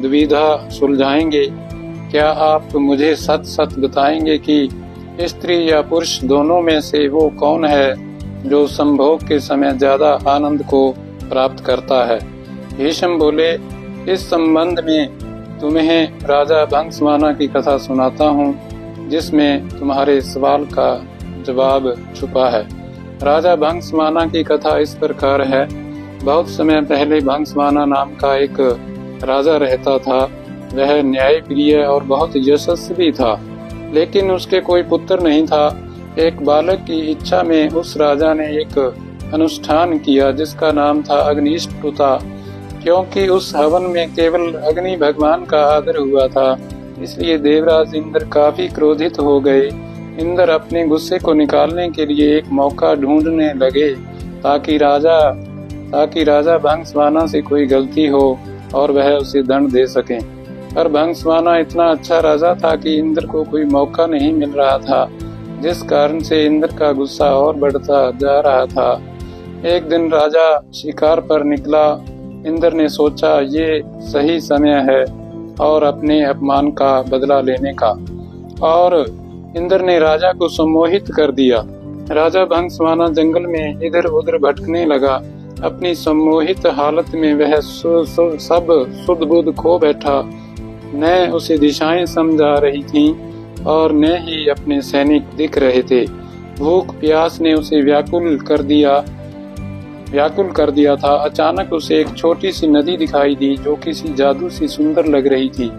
दुविधा सुलझाएंगे। क्या आप मुझे सच सच बताएंगे कि स्त्री या पुरुष दोनों में से वो कौन है जो संभोग के समय ज्यादा आनंद को प्राप्त करता है? भीष्म बोले, इस संबंध में तुम्हें राजा भंगस्वाना की कथा सुनाता हूँ, जिसमें तुम्हारे सवाल का जवाब छुपा है। राजा भंगस्वाना की कथा इस प्रकार है। बहुत समय पहले भंगस्वाना नाम का एक राजा रहता था। वह न्यायप्रिय और बहुत यशस्वी था, लेकिन उसके कोई पुत्र नहीं था। एक बालक की इच्छा में उस राजा ने एक अनुष्ठान किया जिसका नाम था अग्निष्टुता। क्योंकि उस हवन में केवल अग्नि भगवान का आदर हुआ था, इसलिए देवराज इंद्र काफी क्रोधित हो गए। इंद्र अपने गुस्से को निकालने के लिए एक मौका ढूंढने लगे ताकि राजा भंगस्वाना से कोई गलती हो और वह उसे दंड दे सके। पर भंगस्वाना इतना अच्छा राजा था कि इंद्र को कोई मौका नहीं मिल रहा था, जिस कारण से इंद्र का गुस्सा और बढ़ता जा रहा था। एक दिन राजा शिकार पर निकला। इंद्र ने सोचा ये सही समय है और अपने अपमान का बदला लेने का, और इंद्र ने राजा को सम्मोहित कर दिया। राजा भंगस्वाना जंगल में इधर उधर भटकने लगा। अपनी सम्मोहित हालत में वह सब सुध बुध खो बैठा। न उसे दिशाएं समझ आ रही थीं और न ही अपने सैनिक दिख रहे थे। भूख प्यास ने उसे व्याकुल कर दिया था। अचानक उसे एक छोटी सी नदी दिखाई दी जो किसी जादू सी सुंदर लग रही थी।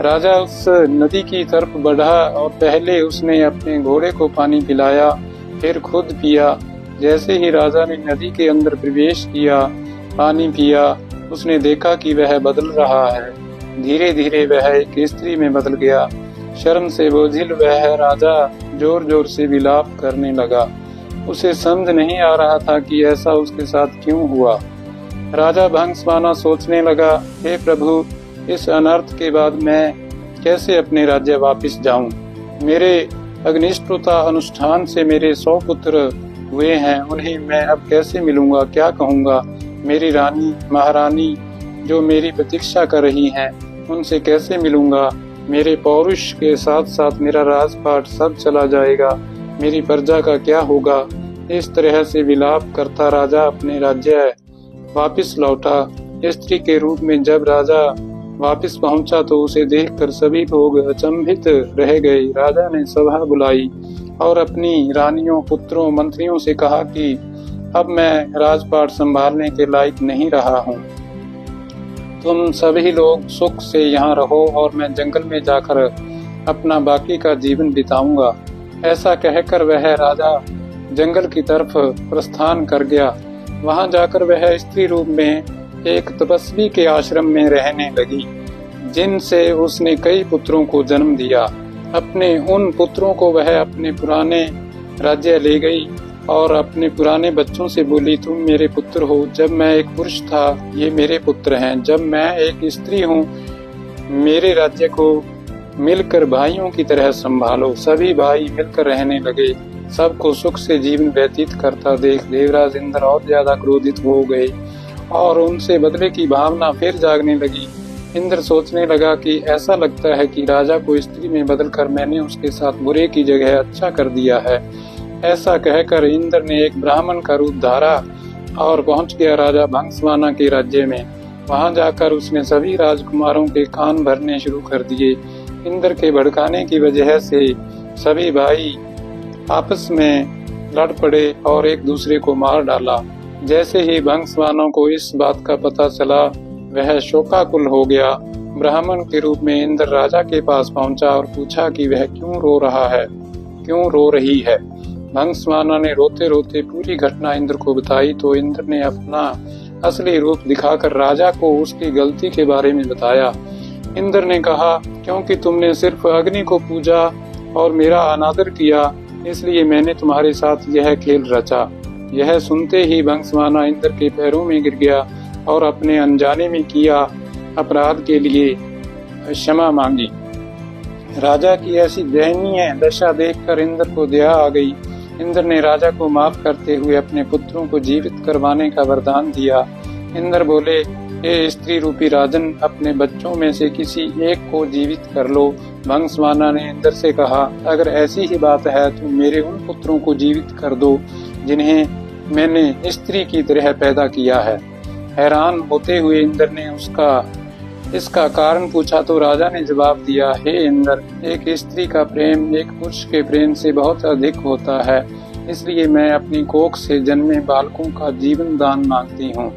राजा उस नदी की तरफ बढ़ा और पहले उसने अपने घोड़े को पानी पिलाया, फिर खुद पिया। जैसे ही राजा ने नदी के अंदर प्रवेश किया, पानी पिया, उसने देखा कि वह बदल रहा है। धीरे धीरे वह एक स्त्री में बदल गया। शर्म से बोझिल वह राजा जोर जोर से विलाप करने लगा। उसे समझ नहीं आ रहा था कि ऐसा उसके साथ क्यों हुआ। राजा भंगस्वाना सोचने लगा, हे प्रभु, इस अनर्थ के बाद मैं कैसे अपने राज्य वापस जाऊं? मेरे अग्निष्टुता अनुष्ठान से मेरे 100 पुत्र हुए हैं, उन्हें मैं अब कैसे मिलूंगा? क्या कहूंगा? मेरी रानी महारानी जो मेरी प्रतीक्षा कर रही हैं, उनसे कैसे मिलूंगा? मेरे पौरुष के साथ साथ मेरा राजपाट सब चला जाएगा। मेरी प्रजा का क्या होगा? इस तरह से विलाप करता राजा अपने राज्य वापस लौटा। स्त्री के रूप में जब राजा वापस पहुंचा तो उसे देखकर सभी लोग अचंभित रह गए। राजा ने सभा बुलाई और अपनी रानियों, पुत्रों, मंत्रियों से कहा कि अब मैं राजपाट संभालने के लायक नहीं रहा हूँ। तुम सभी लोग सुख से यहाँ रहो और मैं जंगल में जाकर अपना बाकी का जीवन बिताऊंगा। ऐसा कहकर वह राजा जंगल की तरफ प्रस्थान कर गया। वहां जाकर वह स्त्री रूप में एक तपस्वी के आश्रम में रहने लगी, जिनसे उसने कई पुत्रों को जन्म दिया। अपने उन पुत्रों को वह अपने पुराने राज्य ले गई और अपने पुराने बच्चों से बोली, तुम मेरे पुत्र हो। जब मैं एक पुरुष था, ये मेरे पुत्र हैं। जब मैं एक स्त्री हूँ, मेरे राज्य को मिलकर भाइयों की तरह संभालो। सभी भाई मिलकर रहने लगे। सबको सुख से जीवन व्यतीत करता देख देवराज इंद्र और ज्यादा क्रोधित हो गए और उनसे बदले की भावना फिर जागने लगी। इंद्र सोचने लगा कि ऐसा लगता है कि राजा को स्त्री में बदलकर मैंने उसके साथ बुरे की जगह अच्छा कर दिया है। ऐसा कहकर इंद्र ने एक ब्राह्मण का रूप धारा और पहुंच गया राजा भंगस्वाना के राज्य में। वहां जाकर उसने सभी राजकुमारों के कान भरने शुरू कर दिए। इंद्र के भड़काने की वजह से सभी भाई आपस में लड़ पड़े और एक दूसरे को मार डाला। जैसे ही भंगस्वानों को इस बात का पता चला, वह शोकाकुल हो गया। ब्राह्मण के रूप में इंद्र राजा के पास पहुंचा और पूछा कि वह क्यों रो रही है। भंगस्वाना ने रोते रोते पूरी घटना इंद्र को बताई तो इंद्र ने अपना असली रूप दिखाकर राजा को उसकी गलती के बारे में बताया। इंद्र ने कहा, क्योंकि तुमने सिर्फ अग्नि को पूजा और मेरा अनादर किया, इसलिए मैंने तुम्हारे साथ यह खेल रचा। यह सुनते ही भंगस्वाना इंद्र के पैरों में गिर गया और अपने अनजाने में किया अपराध के लिए क्षमा मांगी। राजा की ऐसी दयनीय दशा देखकर इंद्र को दया आ गई। इंद्र ने राजा को माफ करते हुए अपने पुत्रों को जीवित करवाने का वरदान दिया। इंद्र बोले, हे स्त्री रूपी राजन, अपने बच्चों में से किसी एक को जीवित कर लो। भंगस्वाना ने इंद्र से कहा, अगर ऐसी ही बात है तो मेरे उन पुत्रों को जीवित कर दो जिन्हें मैंने स्त्री की तरह पैदा किया है। हैरान होते हुए इंद्र ने इसका कारण पूछा तो राजा ने जवाब दिया, हे इंद्र, एक स्त्री का प्रेम एक पुरुष के प्रेम से बहुत अधिक होता है, इसलिए मैं अपनी कोख से जन्मे बालकों का जीवन दान मांगती हूँ।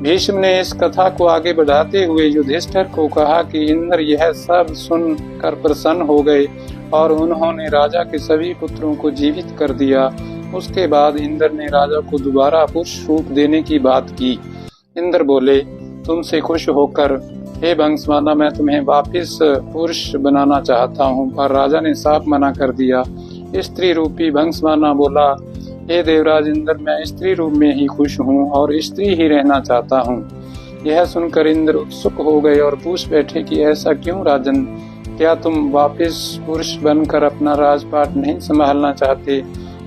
भीष्म ने इस कथा को आगे बढ़ाते हुए युधिष्ठिर को कहा कि इंद्र यह सब सुनकर प्रसन्न हो गए और उन्होंने राजा के सभी पुत्रों को जीवित कर दिया। उसके बाद इंद्र ने राजा को दोबारा पुरुष रूप देने की बात की। इंद्र बोले, तुमसे खुश होकर हे भंगस्वाना, मैं तुम्हें वापिस पुरुष बनाना चाहता हूँ, पर राजा ने साफ मना कर दिया। स्त्री रूपी भंगस्वाना बोला, हे देवराज इंद्र, मैं स्त्री रूप में ही खुश हूँ और स्त्री ही रहना चाहता हूँ। यह सुनकर इंद्र उत्सुक हो गए और पूछ बैठे कि ऐसा क्यों राजन, क्या तुम वापिस पुरुष बनकर अपना राजपाट नहीं संभालना चाहते?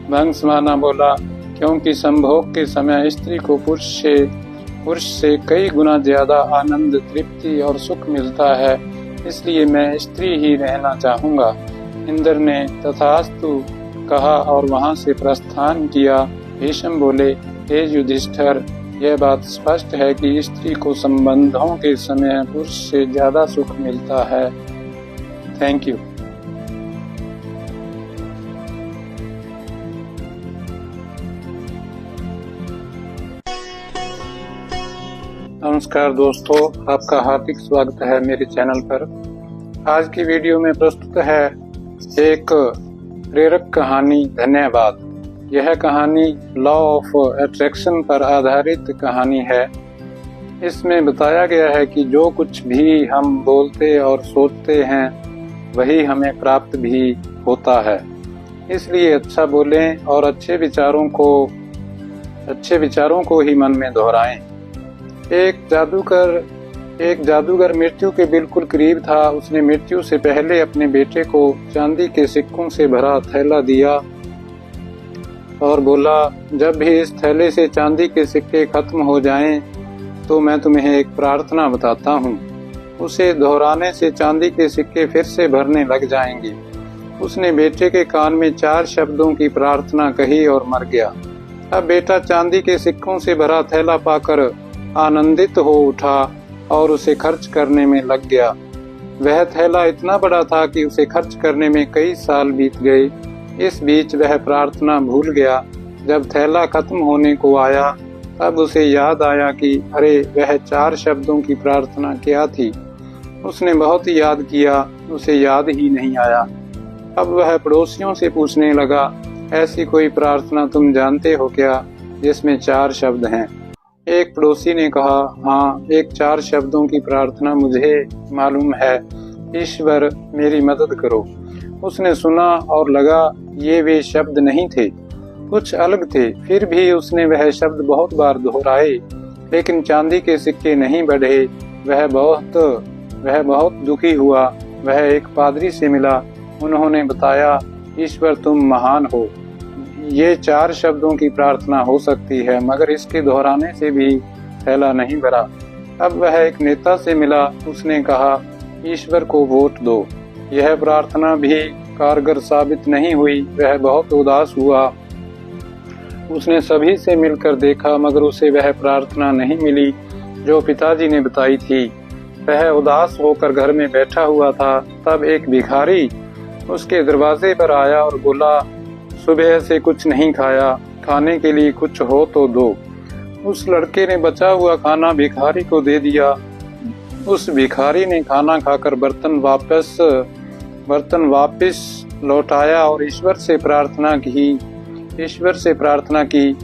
भंगस्वाना बोला, क्योंकि संभोग के समय स्त्री को पुरुष से कई गुना ज्यादा आनंद, तृप्ति और सुख मिलता है, इसलिए मैं स्त्री ही रहना चाहूँगा। इंद्र ने तथास्तु कहा और वहां से प्रस्थान किया। भीष्म बोले, हे युधिष्ठिर, यह बात स्पष्ट है कि स्त्री को संबंधों के समय पुरुष से ज्यादा सुख मिलता है। Thank you. नमस्कार दोस्तों, आपका हार्दिक स्वागत है मेरे चैनल पर। आज की वीडियो में प्रस्तुत है एक प्रेरक कहानी, धन्यवाद। यह कहानी लॉ ऑफ अट्रैक्शन पर आधारित कहानी है। इसमें बताया गया है कि जो कुछ भी हम बोलते और सोचते हैं वही हमें प्राप्त भी होता है, इसलिए अच्छा बोलें और अच्छे विचारों को ही मन में दोहराएं। एक जादूगर मृत्यु के बिल्कुल करीब था। उसने मृत्यु से पहले अपने बेटे को चांदी के सिक्कों से भरा थैला दिया और बोला, जब भी इस थैले से चांदी के सिक्के खत्म हो जाएं, तो मैं तुम्हें एक प्रार्थना बताता हूँ। उसे दोहराने से चांदी के सिक्के फिर से भरने लग जाएंगे। उसने बेटे के कान में 4 शब्दों की प्रार्थना कही और मर गया। अब बेटा चांदी के सिक्कों से भरा थैला पाकर आनंदित हो उठा और उसे खर्च करने में लग गया। वह थैला इतना बड़ा था कि उसे खर्च करने में कई साल बीत गए। इस बीच वह प्रार्थना भूल गया। जब थैला खत्म होने को आया, तब उसे याद आया कि अरे, वह 4 शब्दों की प्रार्थना क्या थी। उसने बहुत याद किया, उसे याद ही नहीं आया। अब वह पड़ोसियों से पूछने लगा, ऐसी कोई प्रार्थना तुम जानते हो क्या जिसमें 4 शब्द हैं? एक पड़ोसी ने कहा, हाँ, एक 4 शब्दों की प्रार्थना मुझे मालूम है, ईश्वर मेरी मदद करो। उसने सुना और लगा ये वे शब्द नहीं थे, कुछ अलग थे। फिर भी उसने वह शब्द बहुत बार दोहराए, लेकिन चांदी के सिक्के नहीं बढ़े। वह बहुत दुखी हुआ। वह एक पादरी से मिला। उन्होंने बताया, ईश्वर तुम महान हो, ये 4 शब्दों की प्रार्थना हो सकती है, मगर इसके दोहराने से भी थैला नहीं भरा। अब वह एक नेता से मिला। उसने कहा, ईश्वर को वोट दो। यह प्रार्थना भी कारगर साबित नहीं हुई। वह बहुत उदास हुआ। उसने सभी से मिलकर देखा, मगर उसे वह प्रार्थना नहीं मिली जो पिताजी ने बताई थी। वह उदास होकर घर में बैठा हुआ था। तब एक भिखारी उसके दरवाजे पर आया और बोला, सुबह से कुछ नहीं खाया, खाने के लिए कुछ हो तो दो। उस लड़के ने बचा हुआ खाना भिखारी को दे दिया। उस भिखारी ने खाना खाकर बर्तन वापस लौटाया और ईश्वर से प्रार्थना की,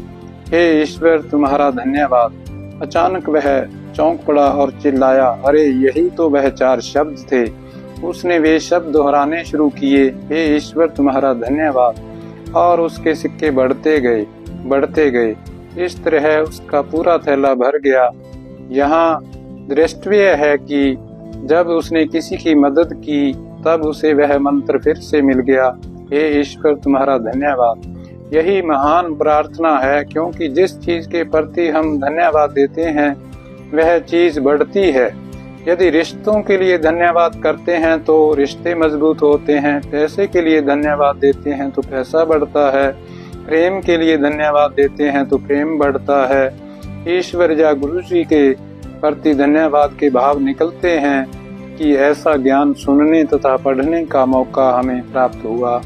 हे ईश्वर तुम्हारा धन्यवाद। अचानक वह चौंक पड़ा और चिल्लाया, अरे, यही तो वह 4 शब्द थे। उसने वे शब्द दोहराने शुरू किए, हे ईश्वर तुम्हारा धन्यवाद, और उसके सिक्के बढ़ते गए। इस तरह उसका पूरा थैला भर गया। यहाँ दृष्टव्य है कि जब उसने किसी की मदद की, तब उसे वह मंत्र फिर से मिल गया, हे ईश्वर तुम्हारा धन्यवाद। यही महान प्रार्थना है, क्योंकि जिस चीज के प्रति हम धन्यवाद देते हैं वह चीज बढ़ती है। यदि रिश्तों के लिए धन्यवाद करते हैं तो रिश्ते मजबूत होते हैं, पैसे के लिए धन्यवाद देते हैं तो पैसा बढ़ता है, प्रेम के लिए धन्यवाद देते हैं तो प्रेम बढ़ता है। ईश्वर या गुरु जी के प्रति धन्यवाद के भाव निकलते हैं कि ऐसा ज्ञान सुनने तथा पढ़ने का मौका हमें प्राप्त हुआ।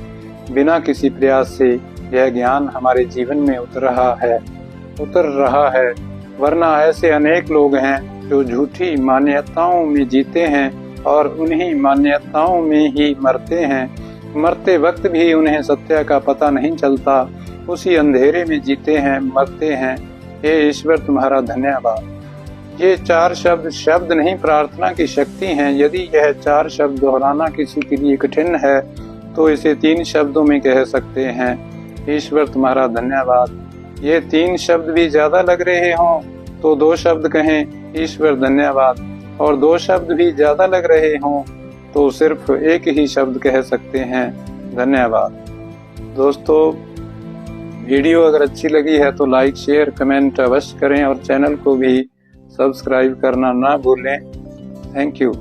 बिना किसी प्रयास से यह ज्ञान हमारे जीवन में उतर रहा है। वरना ऐसे अनेक लोग हैं जो झूठी मान्यताओं में जीते हैं और उन्हीं मान्यताओं में ही मरते हैं। मरते वक्त भी उन्हें सत्य का पता नहीं चलता, उसी अंधेरे में जीते हैं, मरते हैं। हे ईश्वर तुम्हारा धन्यवाद। ये 4 शब्द नहीं, प्रार्थना की शक्ति हैं। यदि यह 4 शब्द दोहराना किसी के लिए कठिन है तो इसे 3 शब्दों में कह सकते हैं, ईश्वर तुम्हारा धन्यवाद। ये 3 शब्द भी ज्यादा लग रहे हों तो 2 शब्द कहें, वीश्वर धन्यवाद। और 2 शब्द भी ज्यादा लग रहे हों तो सिर्फ एक ही शब्द कह सकते हैं, धन्यवाद। दोस्तों, वीडियो अगर अच्छी लगी है तो लाइक, शेयर, कमेंट अवश्य करें और चैनल को भी सब्सक्राइब करना ना भूलें। Thank you.